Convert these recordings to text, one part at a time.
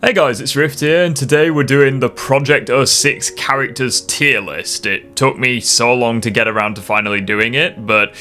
Hey guys, it's Rift here, and today we're doing the Project 06 characters tier list. It took me so long to get around to finally doing it, but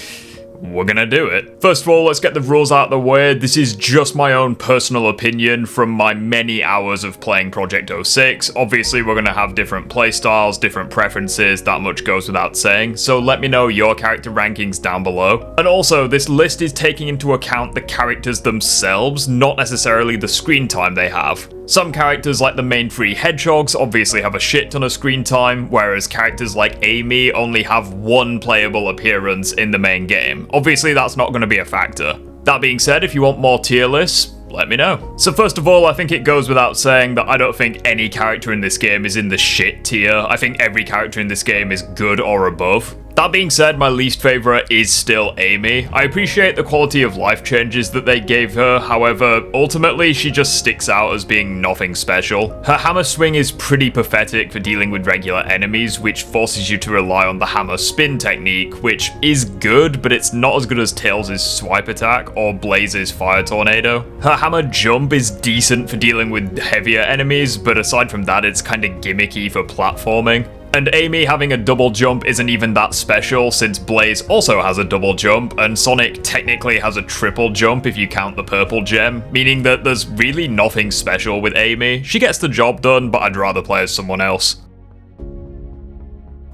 we're gonna do it. First of all, let's get the rules out of the way. This is just my own personal opinion from my many hours of playing Project 06. Obviously, we're gonna have different playstyles, different preferences, that much goes without saying, so let me know your character rankings down below. And also, this list is taking into account the characters themselves, not necessarily the screen time they have. Some characters like the main three hedgehogs obviously have a shit ton of screen time, whereas characters like Amy only have one playable appearance in the main game. Obviously that's not going to be a factor. That being said, if you want more tier lists, let me know. So first of all, I think it goes without saying that I don't think any character in this game is in the shit tier. I think every character in this game is good or above. That being said, my least favourite is still Amy. I appreciate the quality of life changes that they gave her, however, ultimately she just sticks out as being nothing special. Her hammer swing is pretty pathetic for dealing with regular enemies, which forces you to rely on the hammer spin technique, which is good, but it's not as good as Tails' swipe attack or Blaze's fire tornado. Her hammer jump is decent for dealing with heavier enemies, but aside from that, it's kinda gimmicky for platforming. And Amy having a double jump isn't even that special, since Blaze also has a double jump, and Sonic technically has a triple jump if you count the purple gem, meaning that there's really nothing special with Amy. She gets the job done, but I'd rather play as someone else.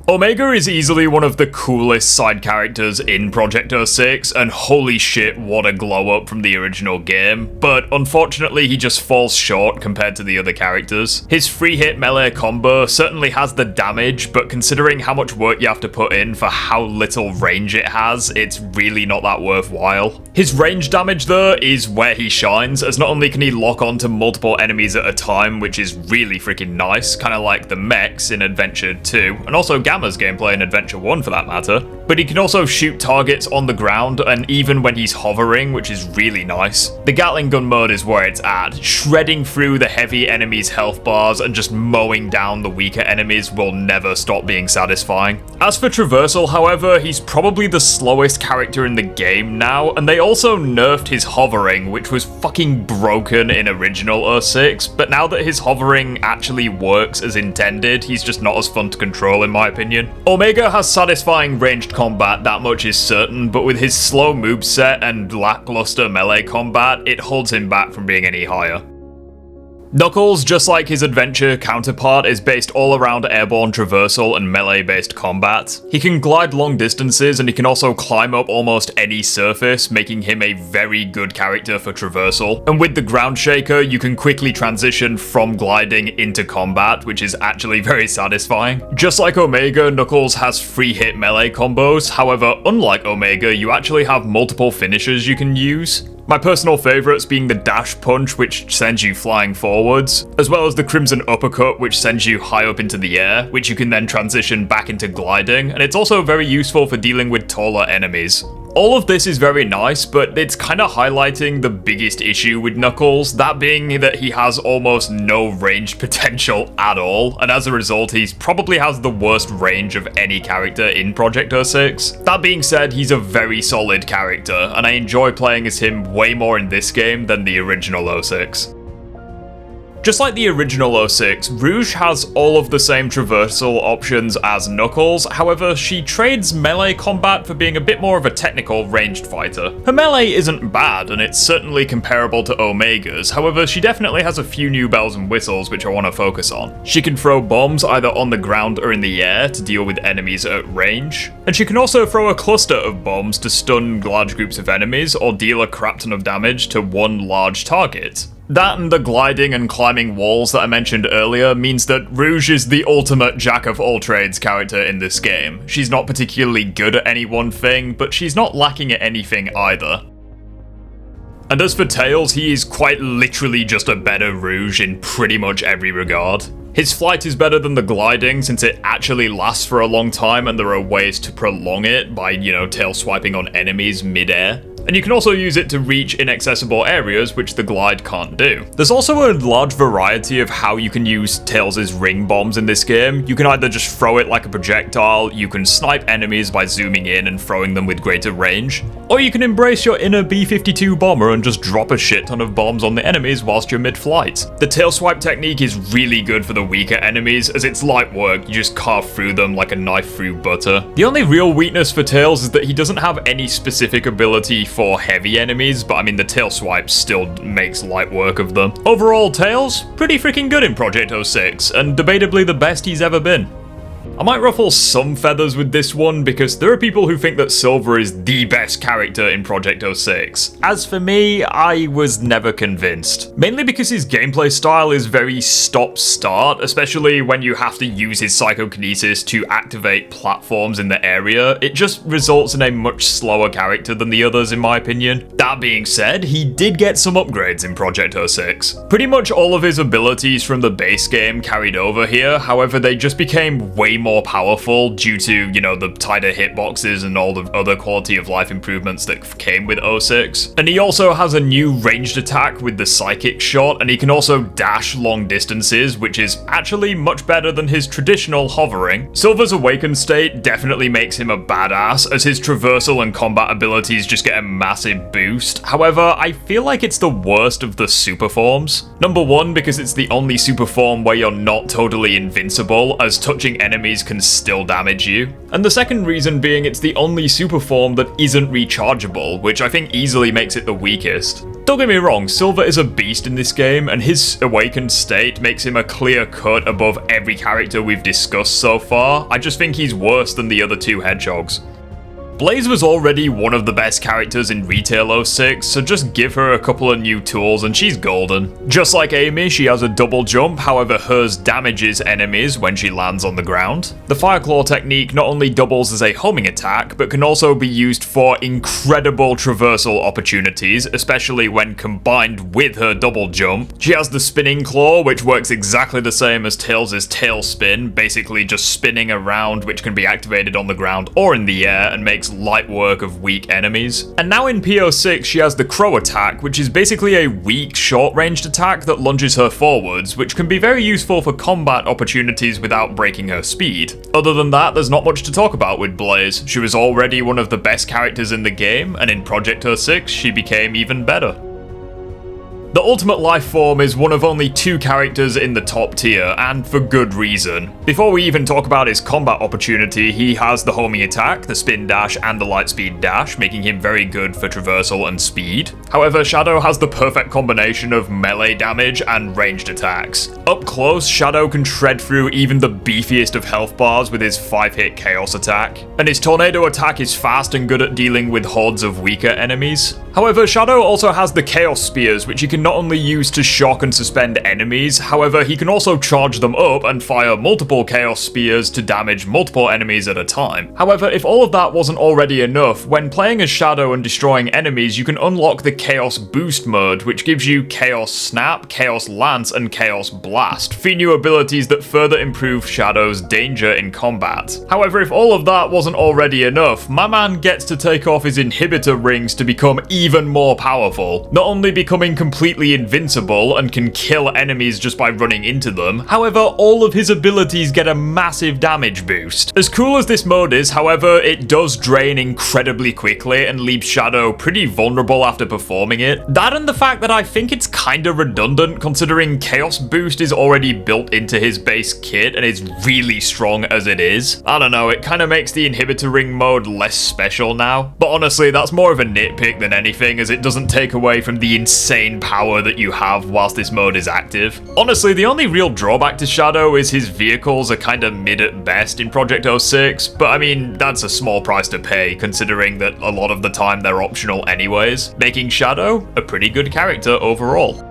Omega is easily one of the coolest side characters in Project 06, and holy shit, what a glow up from the original game, but unfortunately he just falls short compared to the other characters. His free hit melee combo certainly has the damage, but considering how much work you have to put in for how little range it has, it's really not that worthwhile. His range damage though is where he shines, as not only can he lock onto multiple enemies at a time, which is really freaking nice, kinda like the mechs in Adventure 2, and also Gamma's gameplay in Adventure 1 for that matter, but he can also shoot targets on the ground and even when he's hovering, which is really nice. The Gatling gun mode is where it's at. Shredding through the heavy enemies' health bars and just mowing down the weaker enemies will never stop being satisfying. As for traversal, however, he's probably the slowest character in the game now, and they also nerfed his hovering, which was fucking broken in original 06, but now that his hovering actually works as intended, he's just not as fun to control in my opinion. Omega has satisfying ranged combat, that much is certain, but with his slow moveset and lackluster melee combat, it holds him back from being any higher. Knuckles, just like his adventure counterpart, is based all around airborne traversal and melee-based combat. He can glide long distances and he can also climb up almost any surface, making him a very good character for traversal. And with the ground shaker, you can quickly transition from gliding into combat, which is actually very satisfying. Just like Omega, Knuckles has free hit melee combos, however, unlike Omega, you actually have multiple finishers you can use. My personal favourites being the dash punch, which sends you flying forwards, as well as the crimson uppercut, which sends you high up into the air, which you can then transition back into gliding, and it's also very useful for dealing with taller enemies. All of this is very nice, but it's kind of highlighting the biggest issue with Knuckles, that being that he has almost no range potential at all, and as a result he probably has the worst range of any character in Project 06. That being said, he's a very solid character, and I enjoy playing as him way more in this game than the original 06. Just like the original 06, Rouge has all of the same traversal options as Knuckles, however, she trades melee combat for being a bit more of a technical ranged fighter. Her melee isn't bad, and it's certainly comparable to Omega's, however, she definitely has a few new bells and whistles which I want to focus on. She can throw bombs either on the ground or in the air to deal with enemies at range, and she can also throw a cluster of bombs to stun large groups of enemies or deal a crap ton of damage to one large target. That and the gliding and climbing walls that I mentioned earlier means that Rouge is the ultimate jack-of-all-trades character in this game. She's not particularly good at any one thing, but she's not lacking at anything either. And as for Tails, he is quite literally just a better Rouge in pretty much every regard. His flight is better than the gliding since it actually lasts for a long time and there are ways to prolong it by, tail swiping on enemies mid-air. and you can also use it to reach inaccessible areas which the glide can't do. There's also a large variety of how you can use Tails' ring bombs in this game. You can either just throw it like a projectile, you can snipe enemies by zooming in and throwing them with greater range, or you can embrace your inner B-52 bomber and just drop a shit ton of bombs on the enemies whilst you're mid-flight. The tail swipe technique is really good for the weaker enemies, as it's light work, you just carve through them like a knife through butter. The only real weakness for Tails is that he doesn't have any specific ability for heavy enemies, but I mean the tail swipe still makes light work of them. Overall, Tails, pretty freaking good in Project 06, and debatably the best he's ever been. I might ruffle some feathers with this one because there are people who think that Silver is the best character in Project 06. As for me, I was never convinced. Mainly because his gameplay style is very stop-start, especially when you have to use his psychokinesis to activate platforms in the area. It just results in a much slower character than the others in my opinion. That being said, he did get some upgrades in Project 06. Pretty much all of his abilities from the base game carried over here, however they just became way more powerful due to, you know, the tighter hitboxes and all the other quality of life improvements that came with 06. And he also has a new ranged attack with the psychic shot, and he can also dash long distances, which is actually much better than his traditional hovering. Silver's awakened state definitely makes him a badass, as his traversal and combat abilities just get a massive boost. However, I feel like it's the worst of the super forms. Number one, because it's the only super form where you're not totally invincible, as touching enemies can still damage you. And the second reason being it's the only super form that isn't rechargeable, which I think easily makes it the weakest. Don't get me wrong, Silver is a beast in this game, and his awakened state makes him a clear cut above every character we've discussed so far. I just think he's worse than the other two hedgehogs. Blaze was already one of the best characters in Retail 06, so just give her a couple of new tools and she's golden. Just like Amy, she has a double jump, however hers damages enemies when she lands on the ground. The Fireclaw technique not only doubles as a homing attack, but can also be used for incredible traversal opportunities, especially when combined with her double jump. She has the Spinning Claw, which works exactly the same as Tails' tail spin, basically just spinning around, which can be activated on the ground or in the air and makes light work of weak enemies. And now in P-06 she has the Crow attack, which is basically a weak short-ranged attack that lunges her forwards, which can be very useful for combat opportunities without breaking her speed. Other than that, there's not much to talk about with Blaze. She was already one of the best characters in the game, and in Project 06 she became even better. The Ultimate Life Form is one of only two characters in the top tier, and for good reason. Before we even talk about his combat opportunity, he has the homing attack, the spin dash, and the light speed dash, making him very good for traversal and speed. However, Shadow has the perfect combination of melee damage and ranged attacks. Up close, Shadow can shred through even the beefiest of health bars with his 5-hit Chaos attack, and his Tornado attack is fast and good at dealing with hordes of weaker enemies. However, Shadow also has the Chaos Spears, which he can not only use to shock and suspend enemies, however he can also charge them up and fire multiple Chaos Spears to damage multiple enemies at a time. However, if all of that wasn't already enough, when playing as Shadow and destroying enemies, you can unlock the Chaos Boost mode, which gives you Chaos Snap, Chaos Lance, and Chaos Blast, 3 new abilities that further improve Shadow's danger in combat. However, if all of that wasn't already enough, my man gets to take off his inhibitor rings to become even more powerful, not only becoming completely invincible and can kill enemies just by running into them, however all of his abilities get a massive damage boost. As cool as this mode is, however, it does drain incredibly quickly and leaves Shadow pretty vulnerable after performing it. That and the fact that I think it's kinda redundant considering Chaos Boost is already built into his base kit and is really strong as it is. I don't know, it kinda makes the inhibitor ring mode less special now, but honestly that's more of a nitpick than anything, as it doesn't take away from the insane power that you have whilst this mode is active. Honestly, the only real drawback to Shadow is his vehicles are kinda mid at best in Project 06, but I mean, that's a small price to pay considering that a lot of the time they're optional anyways, making Shadow a pretty good character overall.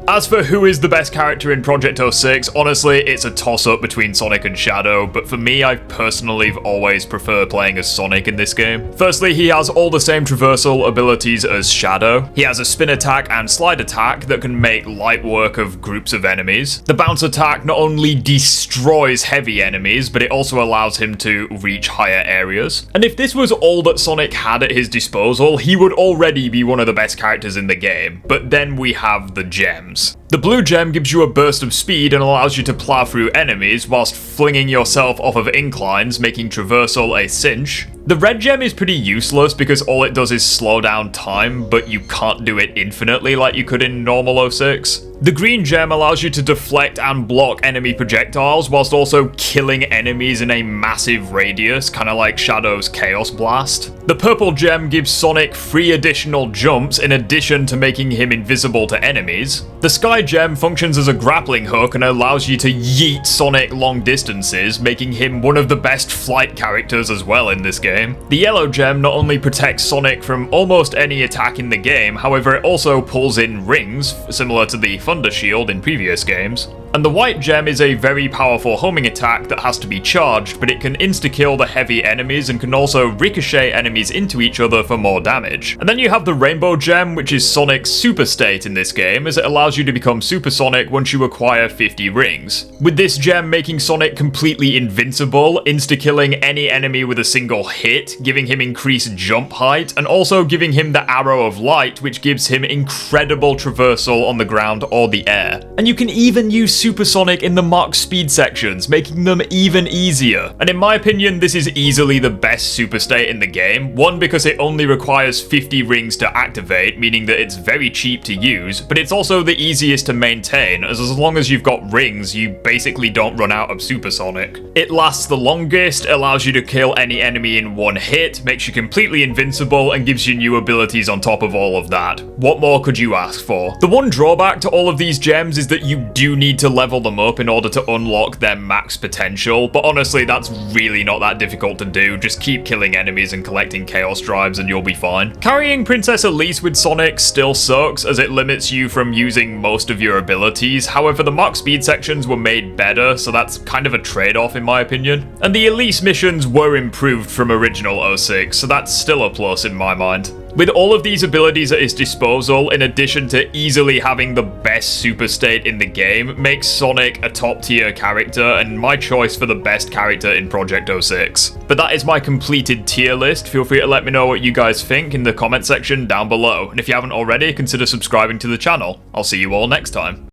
As for who is the best character in Project 06, honestly, it's a toss-up between Sonic and Shadow, but for me, I personally always prefer playing as Sonic in this game. Firstly, he has all the same traversal abilities as Shadow. He has a spin attack and slide attack that can make light work of groups of enemies. The bounce attack not only destroys heavy enemies, but it also allows him to reach higher areas. And if this was all that Sonic had at his disposal, he would already be one of the best characters in the game. But then we have the gems. The blue gem gives you a burst of speed and allows you to plow through enemies whilst flinging yourself off of inclines, making traversal a cinch. The red gem is pretty useless because all it does is slow down time, but you can't do it infinitely like you could in normal 06. The green gem allows you to deflect and block enemy projectiles whilst also killing enemies in a massive radius, kind of like Shadow's Chaos Blast. The purple gem gives Sonic 3 additional jumps in addition to making him invisible to enemies. The sky gem functions as a grappling hook and allows you to yeet Sonic long distances, making him one of the best flight characters as well in this game. The yellow gem not only protects Sonic from almost any attack in the game, however it also pulls in rings, similar to the Thunder Shield in previous games. And the white gem is a very powerful homing attack that has to be charged, but it can insta-kill the heavy enemies and can also ricochet enemies into each other for more damage. And then you have the rainbow gem, which is Sonic's super state in this game, as it allows you to become Super Sonic once you acquire 50 rings. With this gem making Sonic completely invincible, insta-killing any enemy with a single hit, giving him increased jump height, and also giving him the Arrow of Light, which gives him incredible traversal on the ground or the air. And you can even use Super Sonic in the Mach speed sections, making them even easier. And in my opinion, this is easily the best super state in the game. One, because it only requires 50 rings to activate, meaning that it's very cheap to use, but it's also the easiest to maintain, as long as you've got rings, you basically don't run out of Super Sonic. It lasts the longest, allows you to kill any enemy in one hit, makes you completely invincible, and gives you new abilities on top of all of that. What more could you ask for? The one drawback to all of these gems is that you do need to level them up in order to unlock their max potential, but honestly that's really not that difficult to do. Just keep killing enemies and collecting chaos drives and you'll be fine. Carrying Princess Elise with Sonic still sucks as it limits you from using most of your abilities, however the Mach speed sections were made better, so that's kind of a trade-off in my opinion. And the Elise missions were improved from original 06, so that's still a plus in my mind. With all of these abilities at his disposal, in addition to easily having the best super state in the game, makes Sonic a top tier character and my choice for the best character in Project 06. But that is my completed tier list. Feel free to let me know what you guys think in the comment section down below. And if you haven't already, consider subscribing to the channel. I'll see you all next time.